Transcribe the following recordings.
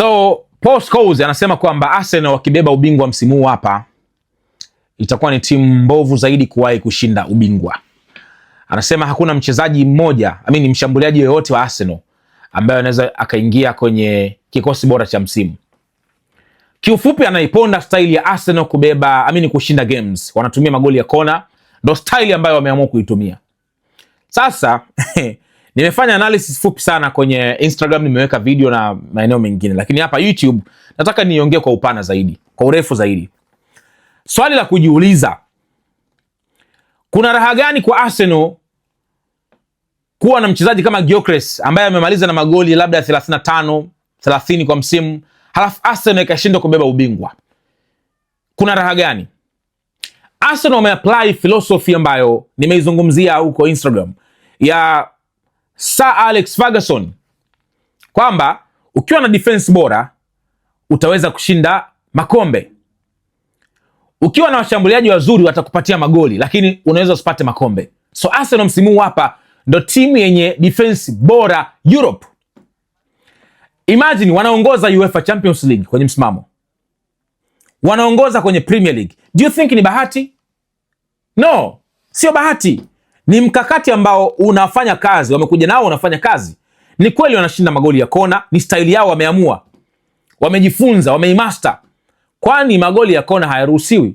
So Paul Scholes anasema kwamba Arsenal wakibeba ubingwa msimu huu hapa itakuwa ni timu mbovu zaidi kuwahi kushinda ubingwa. Anasema hakuna mchezaji mmoja, mshambuliaji yoyote wa Arsenal ambaye anaweza akaingia kwenye kikosi bora cha msimu. Kiufupi anaiponda style ya Arsenal kubeba, kushinda games. Wanatumia magoli ya kona, ndo style ambayo wameamua kuitumia. Sasa nimefanya analysis fupi sana kwenye Instagram, nimeweka video na maeneo mengine, lakini hapa YouTube nataka niongee kwa upana zaidi, kwa urefu zaidi. Swali la kujiuliza, kuna raha gani kwa Arsenal kuwa na mchezaji kama Gyökeres ambaye amemaliza na magoli labda 35, 30 kwa msimu, halafu Arsenal ikashindwa kubeba ubingwa? Kuna raha gani? Arsenal wameapply philosophy ambayo nimeizungumzia huko Instagram ya Sir Alex Ferguson, kwamba ukiwa na defense bora utaweza kushinda makombe. Ukiwa na washambuliaji wazuri watakupatia magoli, lakini unaweza usipate makombe. So Arsenal msimu hapa ndo timu yenye defense bora Europe. Imagine wanaongoza UEFA Champions League kwenye msimamo, wanaongoza kwenye Premier League. Do you think ni bahati? No, sio bahati. Ni mkakati ambao unafanya kazi, wamekuja nao unafanya kazi. Ni kweli wanashinda magoli ya kona, ni style yao, wameamua, wamejifunza, wameimaster. Kwani magoli ya kona hayaruhusiwi?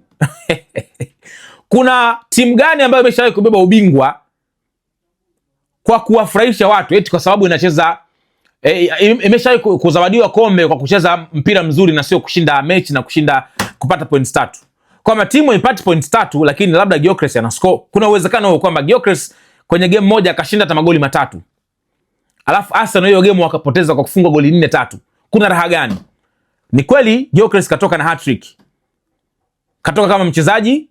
Kuna timu gani ambayo imeshawahi kubeba ubingwa kwa kuwafurahisha watu eti kwa sababu inacheza imeshawahi kuzawadiwa kombe kwa kucheza mpira mzuri na sio kushinda mechi na kupata points 3? Kwamba timu ipate points 3 lakini labda Gyökeres ana score. Kuna uwezekano kwamba Gyökeres kwenye game moja akashinda hata magoli 3. Alafu Arsenal hiyo game wakapoteza kwa kufunga goli 4-3. Kuna raha gani? Ni kweli Gyökeres katoka na hat-trick, katoka kama mchezaji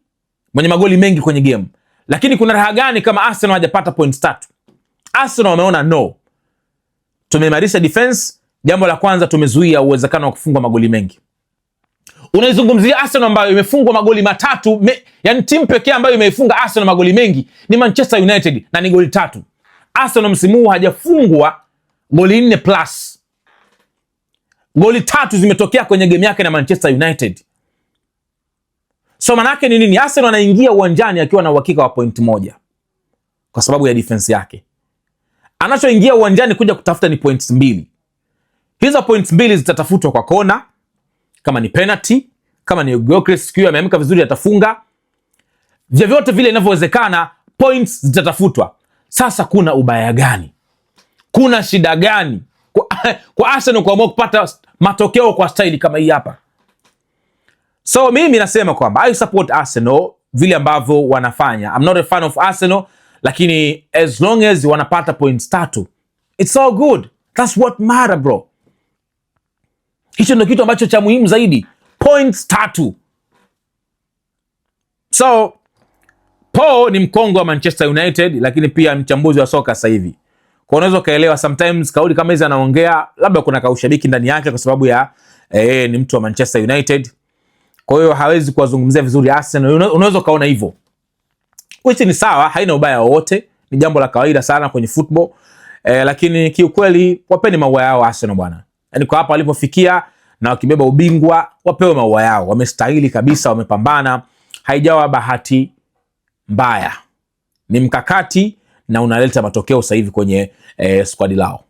mwenye magoli mengi kwenye game, lakini kuna raha gani kama Arsenal hajapata points 3? Arsenal wameona no, tumeimarisha defense. Jambo la kwanza, tumezuia uwezekano wa kufungwa magoli mengi. Unaizungumzia Arsenal ambayo imefungwa magoli 3, yani timu pekee ambayo imeifunga Arsenal magoli mengi ni Manchester United na ni goli 3. Arsenal msimu huu hajafungwa goli 4 plus. Goli 3 zimetokea kwenye game yake na Manchester United. So manake ni nini? Arsenal anaingia uwanjani akiwa na uhakika wa point 1 kwa sababu ya defense yake. Anachoingia uwanjani kuja kutafuta ni points 2. Hizo points 2 zitatafutwa kwa kona, kama ni penalty, kama ni Gyökeres siku ameamka vizuri atafunga. Vyovyote vile inavyowezekana points zitatafutwa. Sasa kuna ubaya gani? Kuna shida gani kwa Arsenal kuamua kupata matokeo kwa staili kama hii hapa? So mimi nasema kwamba I support Arsenal vile ambavyo wanafanya. I'm not a fan of Arsenal, lakini as long as wanapata points 3, it's all good. That's what matter, bro. Hicho ndio kitu ambacho cha muhimu zaidi, points 3. So Paul ni mkongwe wa Manchester United, lakini pia mchambuzi wa soka sasa hivi. Kwa unaweza kaelewa sometimes kauli kama hizi anaongea, labda kuna kaushabiki ndani yake kwa sababu ya ni mtu wa Manchester United. Kwa hiyo hawezi kuwazungumzia vizuri Arsenal. Unaweza kaona hivyo, which ni sawa, haina ubaya wowote, ni jambo la kawaida sana kwenye football. Lakini kiukweli wapeni maua yao Arsenal bwana. Yaani kwa hapa walipofikia na wakibeba ubingwa, wapewe maua yao. Wamestahili kabisa, wamepambana. Haijawa bahati mbaya. Ni mkakati na unaleta matokeo sasa hivi kwenye squad lao.